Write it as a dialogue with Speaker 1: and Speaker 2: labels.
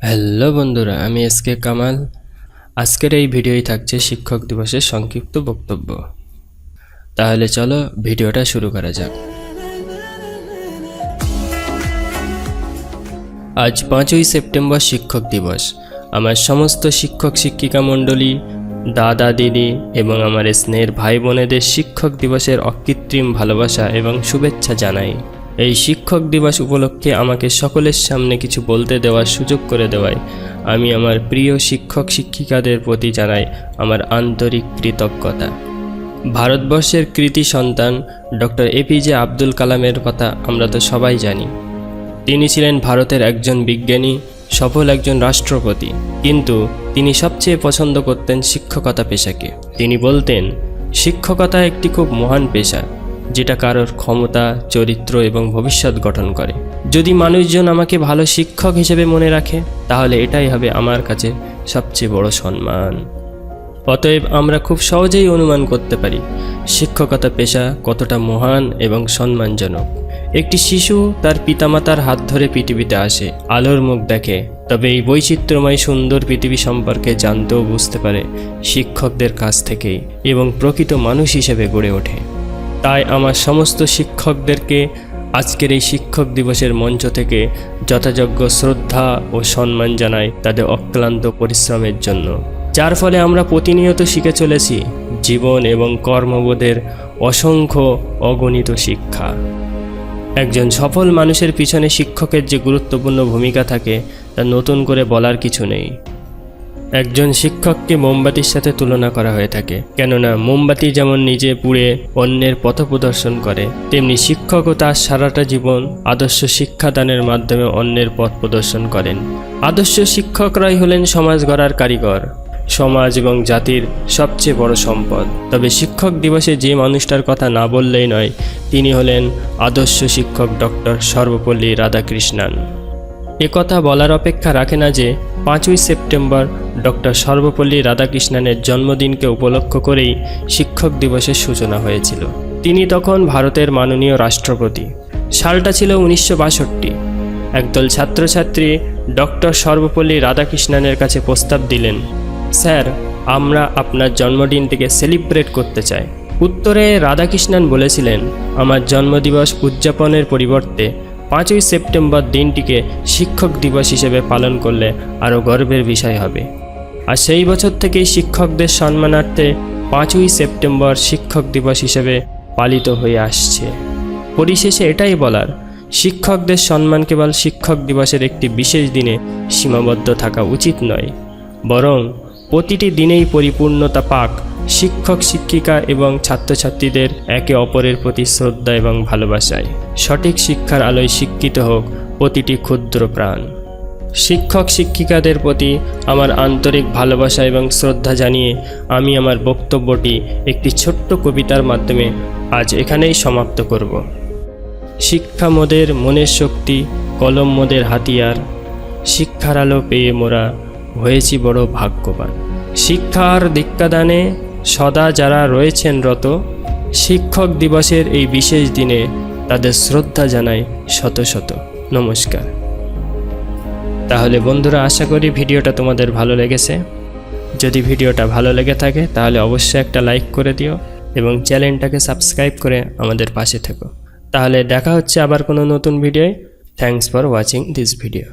Speaker 1: Hello বন্ধুরা, আমি SK Kamal. আজকের এই ভিডিওই থাকছে শিক্ষক দিবসের সংক্ষিপ্ত বক্তব্য। তাহলে চলো ভিডিওটা শুরু করা যাক। আজ 5ই সেপ্টেম্বর শিক্ষক দিবস। আমার সমস্ত শিক্ষক শিক্ষিকা মণ্ডলী, দাদা দিদি এবং আমার স্নেহের ভাই বোনেদের শিক্ষক দিবসের অকৃত্রিম ভালোবাসা এবং শুভেচ্ছা জানাই। এই শিক্ষক দিবস উপলক্ষে আমাকে সকলের সামনে কিছু বলতে দেওয়ার সুযোগ করে দেওয়ায় আমি আমার প্রিয় শিক্ষক শিক্ষিকাদের প্রতি জানাই আমার আন্তরিক কৃতজ্ঞতা। ভারতবর্ষের কৃতি সন্তান ডক্টর এপিজে আব্দুল কালামের কথা আমরা তো সবাই জানি। তিনি ছিলেন ভারতের একজন বিজ্ঞানী, সফল একজন রাষ্ট্রপতি, কিন্তু তিনি সবচেয়ে পছন্দ করতেন শিক্ষকতা পেশাকে। তিনি বলতেন, শিক্ষকতা একটি খুব মহান পেশা, যেটা কারোর ক্ষমতা, চরিত্র এবং ভবিষ্যৎ গঠন করে। যদি মানুষজন আমাকে ভালো শিক্ষক হিসেবে মনে রাখে, তাহলে এটাই হবে আমার কাছে সবচেয়ে বড় সম্মান। অতএব আমরা খুব সহজেই অনুমান করতে পারি শিক্ষকতা পেশা কতটা মহান এবং সম্মানজনক। একটি শিশু তার পিতামাতার হাত ধরে পৃথিবীতে আসে, আলোর মুখ দেখে, তবে এই বৈচিত্র্যময় সুন্দর পৃথিবী সম্পর্কে জানতে ও বুঝতে পারে শিক্ষকদের কাছ থেকেই এবং প্রকৃত মানুষ হিসেবে গড়ে ওঠে। তাই আমার সমস্ত শিক্ষকদেরকে আজকের এই শিক্ষক দিবসের মঞ্চ থেকে যথাযোগ্য শ্রদ্ধা ও সম্মান জানাই তাদের অক্লান্ত পরিশ্রমের জন্য, যার ফলে আমরা প্রতিনিয়ত শিখে চলেছি জীবন এবং কর্মবোধের অসংখ্য অগণিত শিক্ষা। একজন সফল মানুষের পিছনে শিক্ষকের যে গুরুত্বপূর্ণ ভূমিকা থাকে তা নতুন করে বলার কিছু নেই। একজন শিক্ষককে মোমবাতির সাথে তুলনা করা হয়ে থাকে, কেননা মোমবাতি যেমন নিজে পুড়ে অন্যের পথ প্রদর্শন করে, তেমনি শিক্ষকও তার সারাটা জীবন আদর্শ শিক্ষাদানের মাধ্যমে অন্যের পথ প্রদর্শন করেন। আদর্শ শিক্ষকরাই হলেন সমাজ গড়ার কারিগর, সমাজ এবং জাতির সবচেয়ে বড় সম্পদ। তবে শিক্ষক দিবসে যে মানুষটার কথা না বললেই নয়, তিনি হলেন আদর্শ শিক্ষক ডক্টর সর্বপল্লী রাধাকৃষ্ণান। একথা বলার অপেক্ষা রাখে না যে 5ই সেপ্টেম্বর ডক্টর সর্বপল্লী রাধাকৃষ্ণানের জন্মদিনকে উপলক্ষ করেই শিক্ষক দিবসের সূচনা হয়েছিল। তিনি তখন ভারতের মাননীয় রাষ্ট্রপতি। সালটা ছিল 1962। একদল ছাত্রছাত্রী ডক্টর সর্বপল্লী রাধাকৃষ্ণানের কাছে প্রস্তাব দিলেন, স্যার, আমরা আপনার জন্মদিনটিকে সেলিব্রেট করতে চাই। উত্তরে রাধাকৃষ্ণান বলেছিলেন, আমার জন্মদিবস উদযাপনের পরিবর্তে 5ই সেপ্টেম্বর দিনটিকে শিক্ষক দিবস হিসেবে পালন করলে আরও গর্বের বিষয় হবে। আর সেই বছর থেকেই শিক্ষকদের সম্মানার্থে 5ই সেপ্টেম্বর শিক্ষক দিবস হিসেবে পালিত হয়ে আসছে। পরিশেষে এটাই বলার, শিক্ষকদের সম্মান কেবল শিক্ষক দিবসের একটি বিশেষ দিনে সীমাবদ্ধ থাকা উচিত নয়, বরং প্রতিটি দিনেই পরিপূর্ণতা পাক শিক্ষক শিক্ষিকা এবং ছাত্রছাত্রীদের একে অপরের প্রতি শ্রদ্ধা এবং ভালোবাসায়। সঠিক শিক্ষার আলোয় শিক্ষিত হোক প্রতিটি ক্ষুদ্র প্রাণ। শিক্ষক শিক্ষিকাদের প্রতি আমার আন্তরিক ভালোবাসা এবং শ্রদ্ধা জানিয়ে আমি আমার বক্তব্যটি একটি ছোট্ট কবিতার মাধ্যমে আজ এখানেই সমাপ্ত করব। শিক্ষা মোদের মনের শক্তি, কলম মোদের হাতিয়ার, শিক্ষার আলো পেয়ে মোরা হয়েছি বড় ভাগ্যবান। শিক্ষার দীক্ষাদানে সদা যারা রয়েছেন রত, শিক্ষক দিবসের এই বিশেষ দিনে তাদের শ্রদ্ধা জানাই শত শত নমস্কার। তাহলে বন্ধুরা, আশা করি ভিডিওটা তোমাদের ভালো লেগেছে। যদি ভিডিওটা ভালো লেগে থাকে তাহলে অবশ্যই একটা লাইক করে দিও এবং চ্যানেলটাকে সাবস্ক্রাইব করে আমাদের পাশে থেকো। তাহলে দেখা হচ্ছে আবার কোনো নতুন ভিডিওয়। Thanks for watching this video.